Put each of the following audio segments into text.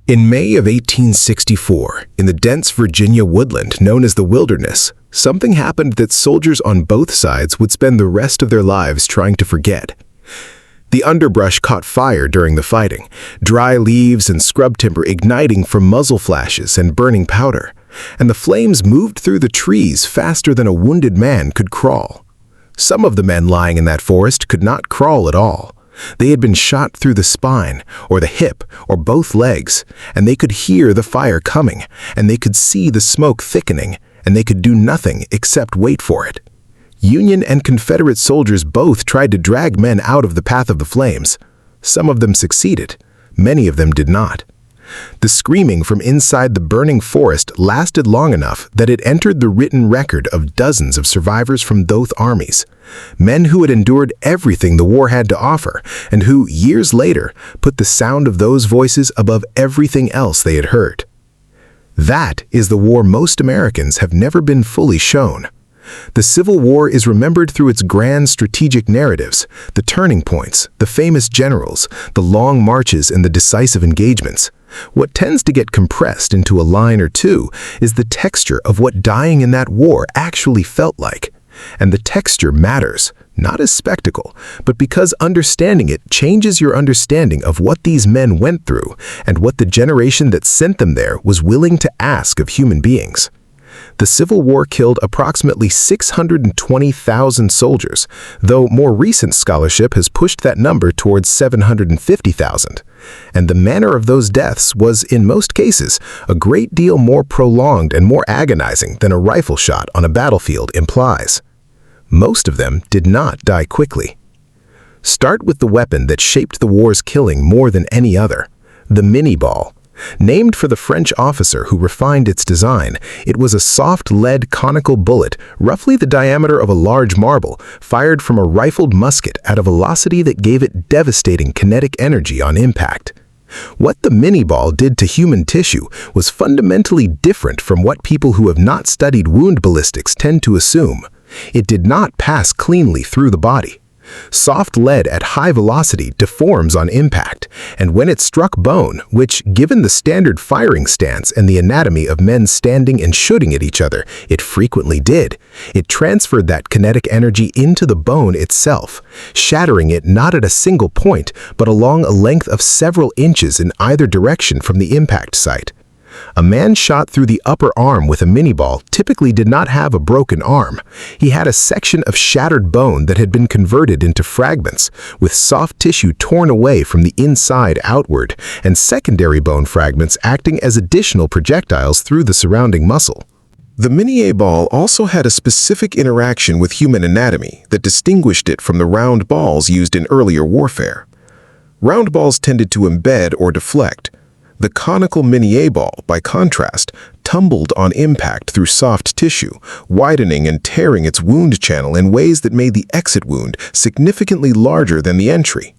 In May of 1864, in the dense Virginia woodland known as the Wilderness, something happened that soldiers on both sides would spend the rest of their lives trying to forget. The underbrush caught fire during the fighting, dry leaves and scrub timber igniting from muzzle flashes and burning powder, and the flames moved through the trees faster than a wounded man could crawl. Some of the men lying in that forest could not crawl at all. They had been shot through the spine, or the hip, or both legs, and they could hear the fire coming, and they could see the smoke thickening, and they could do nothing except wait for it. Union and Confederate soldiers both tried to drag men out of the path of the flames. Some of them succeeded, many of them did not. The screaming from inside the burning forest lasted long enough that it entered the written record of dozens of survivors from both armies, men who had endured everything the war had to offer and who, years later, put the sound of those voices above everything else they had heard. That is the war most Americans have never been fully shown. The Civil War is remembered through its grand strategic narratives, the turning points, the famous generals, the long marches, and the decisive engagements. What tends to get compressed into a line or two is the texture of what dying in that war actually felt like. And the texture matters, not as spectacle, but because understanding it changes your understanding of what these men went through and what the generation that sent them there was willing to ask of human beings. The Civil War killed approximately 620,000 soldiers, though more recent scholarship has pushed that number towards 750,000. And the manner of those deaths was, in most cases, a great deal more prolonged and more agonizing than a rifle shot on a battlefield implies. Most of them did not die quickly. Start with the weapon that shaped the war's killing more than any other, the Minié ball. Named for the French officer who refined its design, it was a soft lead conical bullet, roughly the diameter of a large marble, fired from a rifled musket at a velocity that gave it devastating kinetic energy on impact. What the Minié ball did to human tissue was fundamentally different from what people who have not studied wound ballistics tend to assume. It did not pass cleanly through the body. Soft lead at high velocity deforms on impact, and when it struck bone, which, given the standard firing stance and the anatomy of men standing and shooting at each other, it frequently did, it transferred that kinetic energy into the bone itself, shattering it not at a single point, but along a length of several inches in either direction from the impact site. A man shot through the upper arm with a Minié ball typically did not have a broken arm. He had a section of shattered bone that had been converted into fragments, with soft tissue torn away from the inside outward, and secondary bone fragments acting as additional projectiles through the surrounding muscle. The Minié ball also had a specific interaction with human anatomy that distinguished it from the round balls used in earlier warfare. Round balls tended to embed or deflect. The conical Minié ball, by contrast, tumbled on impact through soft tissue, widening and tearing its wound channel in ways that made the exit wound significantly larger than the entry.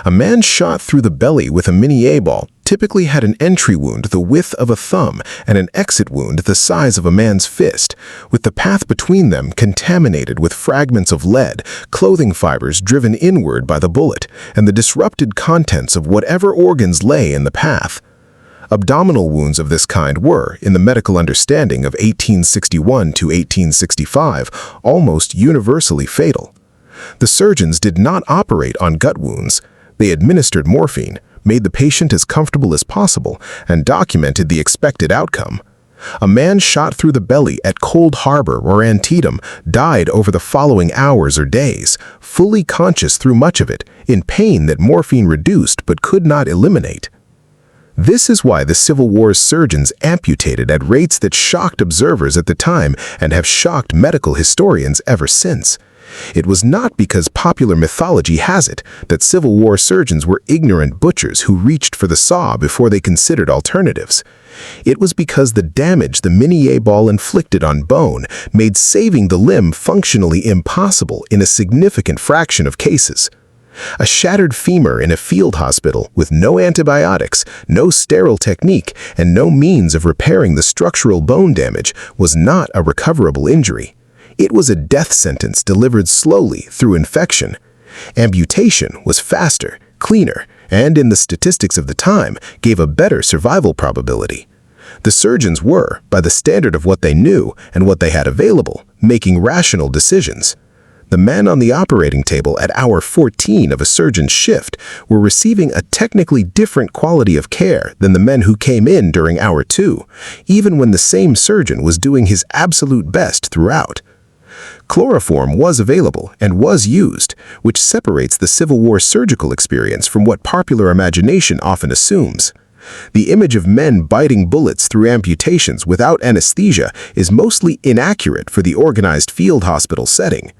A man shot through the belly with a Minié ball typically had an entry wound the width of a thumb and an exit wound the size of a man's fist, with the path between them contaminated with fragments of lead, clothing fibers driven inward by the bullet, and the disrupted contents of whatever organs lay in the path. Abdominal wounds of this kind were, in the medical understanding of 1861 to 1865, almost universally fatal. The surgeons did not operate on gut wounds. They administered morphine, made the patient as comfortable as possible, and documented the expected outcome. A man shot through the belly at Cold Harbor or Antietam died over the following hours or days, fully conscious through much of it, in pain that morphine reduced but could not eliminate. This is why the Civil War's surgeons amputated at rates that shocked observers at the time and have shocked medical historians ever since. It was not because popular mythology has it that Civil War surgeons were ignorant butchers who reached for the saw before they considered alternatives. It was because the damage the Minié ball inflicted on bone made saving the limb functionally impossible in a significant fraction of cases. A shattered femur in a field hospital with no antibiotics, no sterile technique, and no means of repairing the structural bone damage was not a recoverable injury. It was a death sentence delivered slowly through infection. Amputation was faster, cleaner, and in the statistics of the time, gave a better survival probability. The surgeons were, by the standard of what they knew and what they had available, making rational decisions. The men on the operating table at hour 14 of a surgeon's shift were receiving a technically different quality of care than the men who came in during hour 2, even when the same surgeon was doing his absolute best throughout. Chloroform was available and was used, which separates the Civil War surgical experience from what popular imagination often assumes. The image of men biting bullets through amputations without anesthesia is mostly inaccurate for the organized field hospital setting.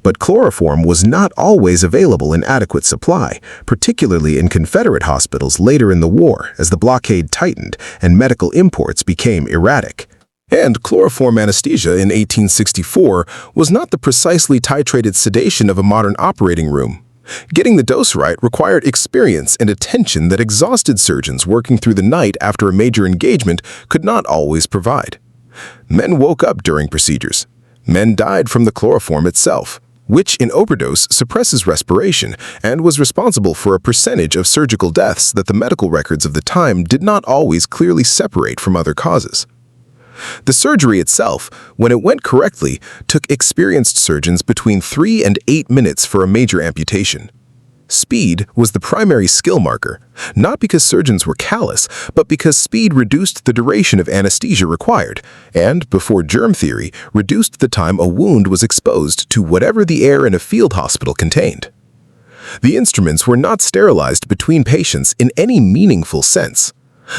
But chloroform was not always available in adequate supply, particularly in Confederate hospitals later in the war as the blockade tightened and medical imports became erratic. And chloroform anesthesia in 1864 was not the precisely titrated sedation of a modern operating room. Getting the dose right required experience and attention that exhausted surgeons working through the night after a major engagement could not always provide. Men woke up during procedures. Men died from the chloroform itself, which in overdose suppresses respiration and was responsible for a percentage of surgical deaths that the medical records of the time did not always clearly separate from other causes. The surgery itself, when it went correctly, took experienced surgeons between 3 and 8 minutes for a major amputation. Speed was the primary skill marker, not because surgeons were callous, but because speed reduced the duration of anesthesia required, and, before germ theory, reduced the time a wound was exposed to whatever the air in a field hospital contained. The instruments were not sterilized between patients in any meaningful sense.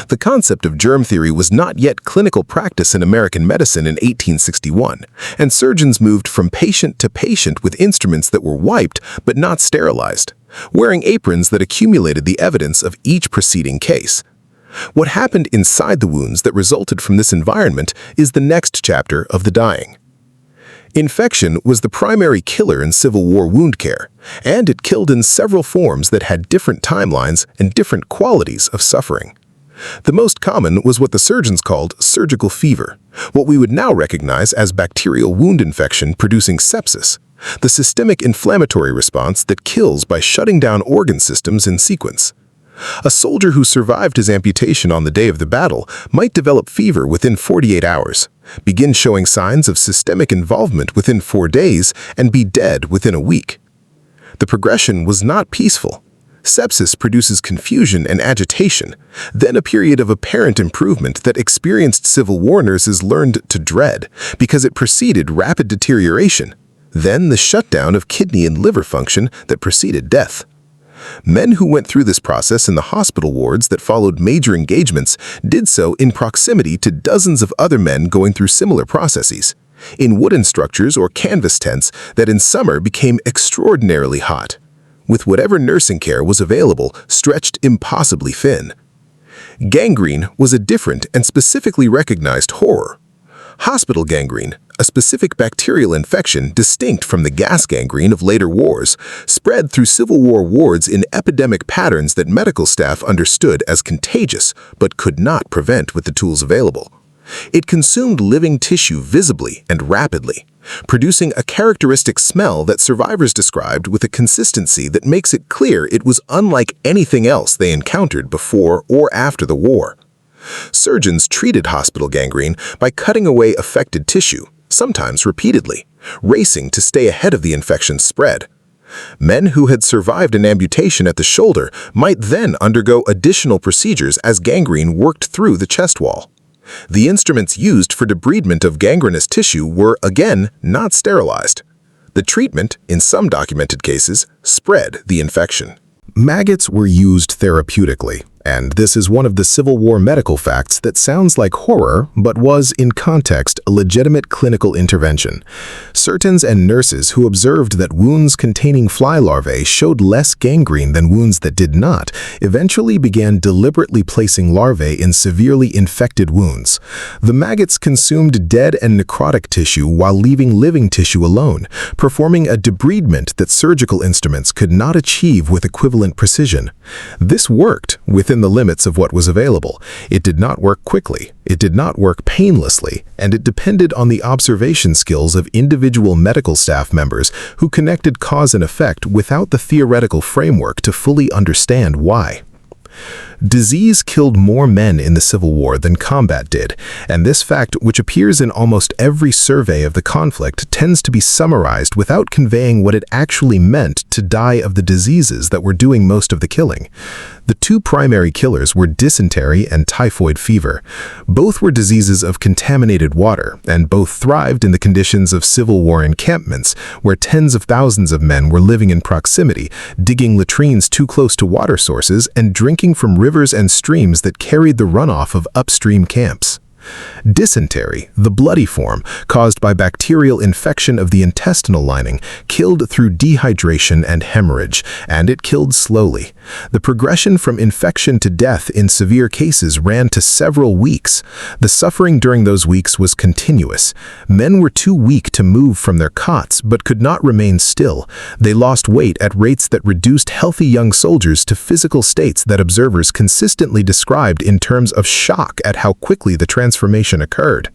The concept of germ theory was not yet clinical practice in American medicine in 1861, and surgeons moved from patient to patient with instruments that were wiped but not sterilized, wearing aprons that accumulated the evidence of each preceding case. What happened inside the wounds that resulted from this environment is the next chapter of the dying. Infection was the primary killer in Civil War wound care, and it killed in several forms that had different timelines and different qualities of suffering. The most common was what the surgeons called surgical fever, what we would now recognize as bacterial wound infection producing sepsis, the systemic inflammatory response that kills by shutting down organ systems in sequence. A soldier who survived his amputation on the day of the battle might develop fever within 48 hours, begin showing signs of systemic involvement within 4 days, and be dead within a week. The progression was not peaceful. Sepsis produces confusion and agitation, then a period of apparent improvement that experienced Civil War nurses learned to dread because it preceded rapid deterioration, then the shutdown of kidney and liver function that preceded death. Men who went through this process in the hospital wards that followed major engagements did so in proximity to dozens of other men going through similar processes, in wooden structures or canvas tents that in summer became extraordinarily hot, with whatever nursing care was available stretched impossibly thin. Gangrene was a different and specifically recognized horror. Hospital gangrene, a specific bacterial infection distinct from the gas gangrene of later wars, spread through Civil War wards in epidemic patterns that medical staff understood as contagious but could not prevent with the tools available. It consumed living tissue visibly and rapidly, producing a characteristic smell that survivors described with a consistency that makes it clear it was unlike anything else they encountered before or after the war. Surgeons treated hospital gangrene by cutting away affected tissue, sometimes repeatedly, racing to stay ahead of the infection's spread. Men who had survived an amputation at the shoulder might then undergo additional procedures as gangrene worked through the chest wall. The instruments used for debridement of gangrenous tissue were, again, not sterilized. The treatment, in some documented cases, spread the infection. Maggots were used therapeutically, and this is one of the Civil War medical facts that sounds like horror but was, in context, a legitimate clinical intervention. Surgeons and nurses who observed that wounds containing fly larvae showed less gangrene than wounds that did not eventually began deliberately placing larvae in severely infected wounds. The maggots consumed dead and necrotic tissue while leaving living tissue alone, performing a debridement that surgical instruments could not achieve with equivalent precision. This worked within within the limits of what was available. It did not work quickly, it did not work painlessly, and it depended on the observation skills of individual medical staff members who connected cause and effect without the theoretical framework to fully understand why. Disease killed more men in the Civil War than combat did, and this fact, which appears in almost every survey of the conflict, tends to be summarized without conveying what it actually meant to die of the diseases that were doing most of the killing. The two primary killers were dysentery and typhoid fever. Both were diseases of contaminated water, and both thrived in the conditions of Civil War encampments, where tens of thousands of men were living in proximity, digging latrines too close to water sources, and drinking from rivers and streams that carried the runoff of upstream camps. Dysentery, the bloody form, caused by bacterial infection of the intestinal lining, killed through dehydration and hemorrhage, and it killed slowly. The progression from infection to death in severe cases ran to several weeks. The suffering during those weeks was continuous. Men were too weak to move from their cots, but could not remain still. They lost weight at rates that reduced healthy young soldiers to physical states that observers consistently described in terms of shock at how quickly the transformation occurred.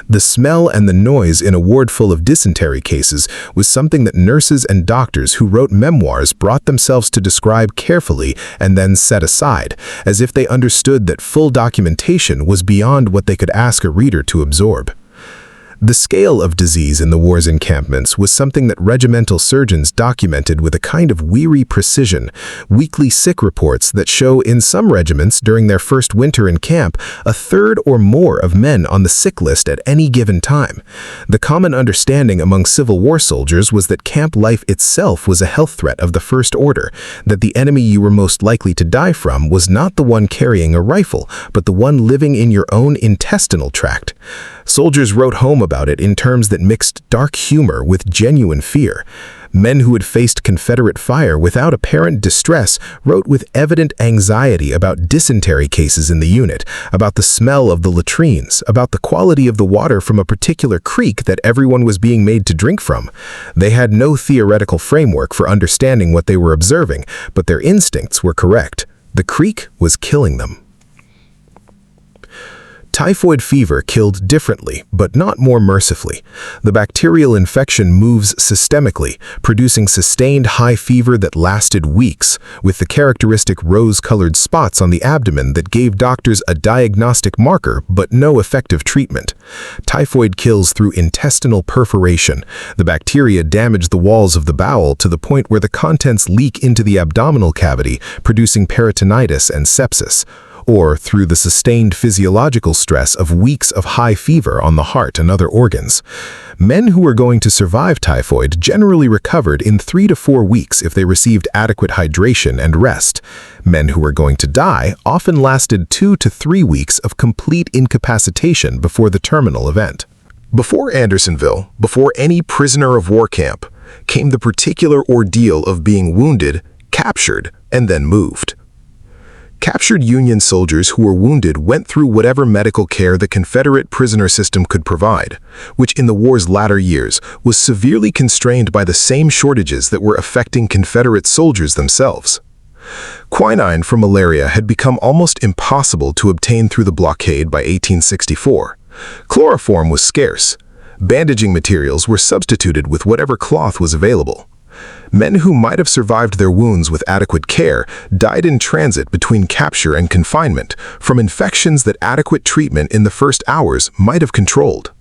The smell and the noise in a ward full of dysentery cases was something that nurses and doctors who wrote memoirs brought themselves to describe carefully and then set aside, as if they understood that full documentation was beyond what they could ask a reader to absorb. The scale of disease in the war's encampments was something that regimental surgeons documented with a kind of weary precision. Weekly sick reports that show in some regiments during their first winter in camp, a third or more of men on the sick list at any given time. The common understanding among Civil War soldiers was that camp life itself was a health threat of the first order, that the enemy you were most likely to die from was not the one carrying a rifle, but the one living in your own intestinal tract. Soldiers wrote home about it in terms that mixed dark humor with genuine fear. Men who had faced Confederate fire without apparent distress wrote with evident anxiety about dysentery cases in the unit, about the smell of the latrines, about the quality of the water from a particular creek that everyone was being made to drink from. They had no theoretical framework for understanding what they were observing, but their instincts were correct. The creek was killing them. Typhoid fever killed differently, but not more mercifully. The bacterial infection moves systemically, producing sustained high fever that lasted weeks, with the characteristic rose-colored spots on the abdomen that gave doctors a diagnostic marker but no effective treatment. Typhoid kills through intestinal perforation. The bacteria damage the walls of the bowel to the point where the contents leak into the abdominal cavity, producing peritonitis and sepsis, or through the sustained physiological stress of weeks of high fever on the heart and other organs. Men who were going to survive typhoid generally recovered in 3 to 4 weeks if they received adequate hydration and rest. Men who were going to die often lasted 2 to 3 weeks of complete incapacitation before the terminal event. Before Andersonville, before any prisoner of war camp, came the particular ordeal of being wounded, captured, and then moved. Captured Union soldiers who were wounded went through whatever medical care the Confederate prisoner system could provide, which in the war's latter years was severely constrained by the same shortages that were affecting Confederate soldiers themselves. Quinine for malaria had become almost impossible to obtain through the blockade by 1864. Chloroform was scarce. Bandaging materials were substituted with whatever cloth was available. Men who might have survived their wounds with adequate care died in transit between capture and confinement from infections that adequate treatment in the first hours might have controlled.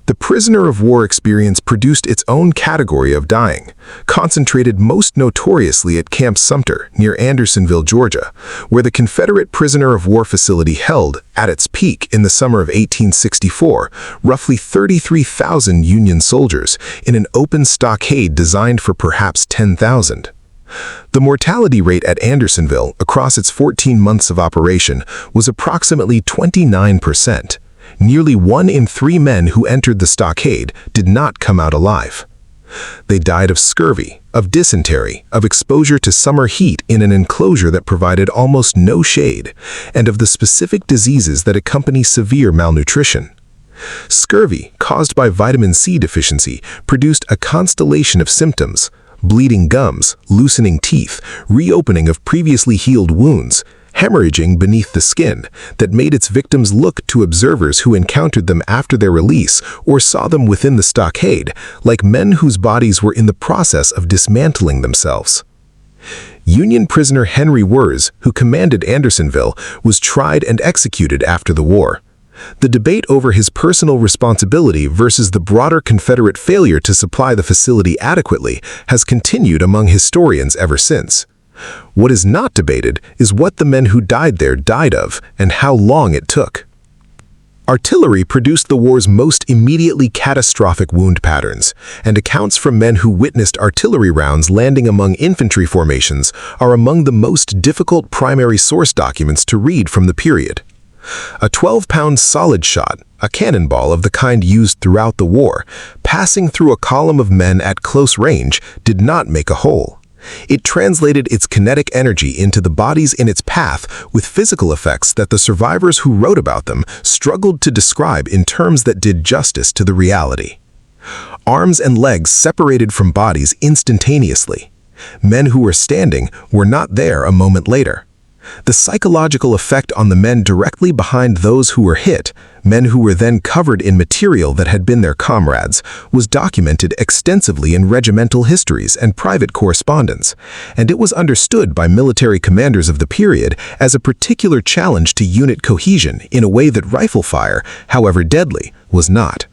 The prisoner of war experience produced its own category of dying, concentrated most notoriously at Camp Sumter near Andersonville, Georgia, where the Confederate prisoner of war facility held, at its peak in the summer of 1864, roughly 33,000 Union soldiers in an open stockade designed for perhaps 10,000. The mortality rate at Andersonville across its 14 months of operation was approximately 29%. Nearly 1 in 3 men who entered the stockade did not come out alive. They died of scurvy, of dysentery, of exposure to summer heat in an enclosure that provided almost no shade, and of the specific diseases that accompany severe malnutrition. Scurvy, caused by vitamin C deficiency, produced a constellation of symptoms: bleeding gums, loosening teeth, reopening of previously healed wounds, hemorrhaging beneath the skin, that made its victims look to observers who encountered them after their release or saw them within the stockade, like men whose bodies were in the process of dismantling themselves. Union prisoner Henry Wirz, who commanded Andersonville, was tried and executed after the war. The debate over his personal responsibility versus the broader Confederate failure to supply the facility adequately has continued among historians ever since. What is not debated is what the men who died there died of and how long it took. Artillery produced the war's most immediately catastrophic wound patterns, and accounts from men who witnessed artillery rounds landing among infantry formations are among the most difficult primary source documents to read from the period. A 12-pound solid shot, a cannonball of the kind used throughout the war, passing through a column of men at close range, did not make a hole. It translated its kinetic energy into the bodies in its path with physical effects that the survivors who wrote about them struggled to describe in terms that did justice to the reality. Arms and legs separated from bodies instantaneously. Men who were standing were not there a moment later. The psychological effect on the men directly behind those who were hit, men who were then covered in material that had been their comrades, was documented extensively in regimental histories and private correspondence, and it was understood by military commanders of the period as a particular challenge to unit cohesion in a way that rifle fire, however deadly, was not.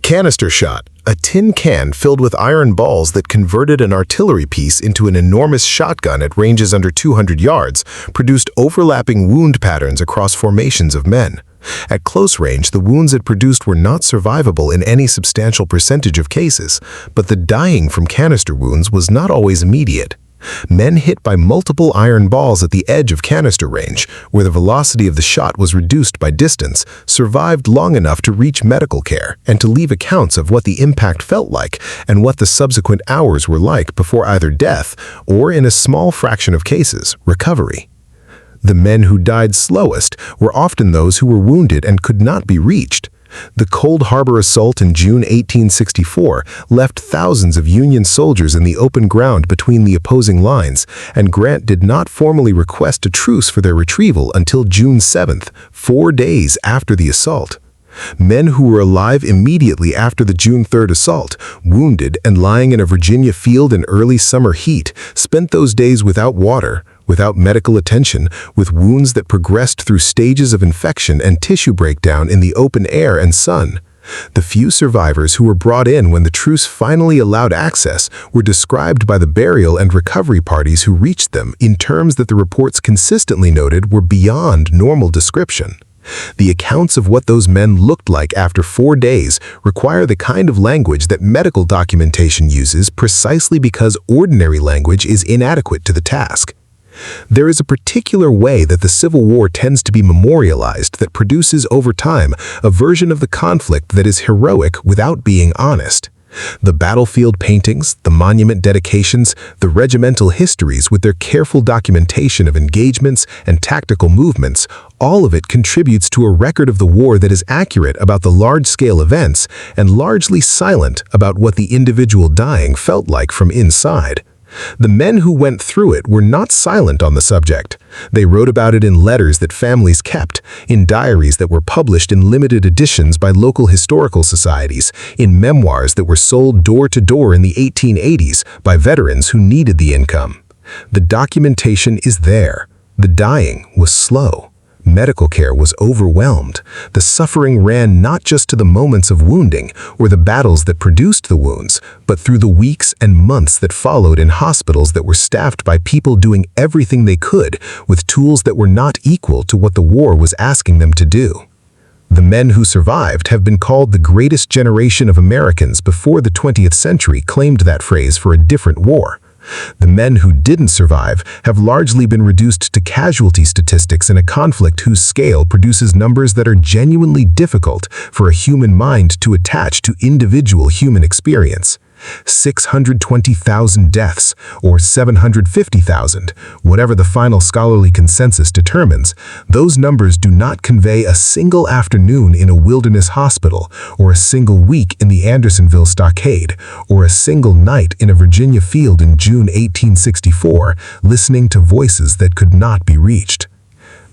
Canister shot, a tin can filled with iron balls that converted an artillery piece into an enormous shotgun at ranges under 200 yards, produced overlapping wound patterns across formations of men. At close range, the wounds it produced were not survivable in any substantial percentage of cases, but the dying from canister wounds was not always immediate. Men hit by multiple iron balls at the edge of canister range, where the velocity of the shot was reduced by distance, survived long enough to reach medical care and to leave accounts of what the impact felt like and what the subsequent hours were like before either death or, in a small fraction of cases, recovery. The men who died slowest were often those who were wounded and could not be reached. The Cold Harbor assault in June 1864 left thousands of Union soldiers in the open ground between the opposing lines, and Grant did not formally request a truce for their retrieval until June 7th, 4 days after the assault. Men who were alive immediately after the June 3rd assault, wounded and lying in a Virginia field in early summer heat, spent those days without water, without medical attention, with wounds that progressed through stages of infection and tissue breakdown in the open air and sun. The few survivors who were brought in when the truce finally allowed access were described by the burial and recovery parties who reached them in terms that the reports consistently noted were beyond normal description. The accounts of what those men looked like after 4 days require the kind of language that medical documentation uses precisely because ordinary language is inadequate to the task. There is a particular way that the Civil War tends to be memorialized that produces over time a version of the conflict that is heroic without being honest. The battlefield paintings, the monument dedications, the regimental histories with their careful documentation of engagements and tactical movements, all of it contributes to a record of the war that is accurate about the large-scale events and largely silent about what the individual dying felt like from inside. The men who went through it were not silent on the subject. They wrote about it in letters that families kept, in diaries that were published in limited editions by local historical societies, in memoirs that were sold door to door in the 1880s by veterans who needed the income. The documentation is there. The dying was slow. Medical care was overwhelmed. The suffering ran not just to the moments of wounding or the battles that produced the wounds, but through the weeks and months that followed in hospitals that were staffed by people doing everything they could with tools that were not equal to what the war was asking them to do. The men who survived have been called the greatest generation of Americans before the 20th century claimed that phrase for a different war. The men who didn't survive have largely been reduced to casualty statistics in a conflict whose scale produces numbers that are genuinely difficult for a human mind to attach to individual human experience. 620,000 deaths, or 750,000, whatever the final scholarly consensus determines, those numbers do not convey a single afternoon in a wilderness hospital, or a single week in the Andersonville stockade, or a single night in a Virginia field in June 1864, listening to voices that could not be reached.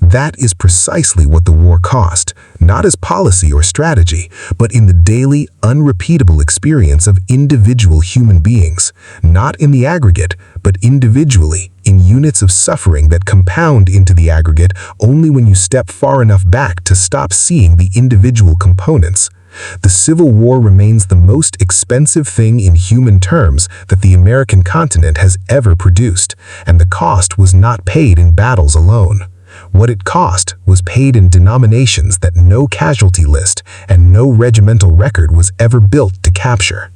That is precisely what the war cost, not as policy or strategy, but in the daily, unrepeatable experience of individual human beings, not in the aggregate, but individually, in units of suffering that compound into the aggregate only when you step far enough back to stop seeing the individual components. The Civil War remains the most expensive thing in human terms that the American continent has ever produced, and the cost was not paid in battles alone. What it cost was paid in denominations that no casualty list and no regimental record was ever built to capture.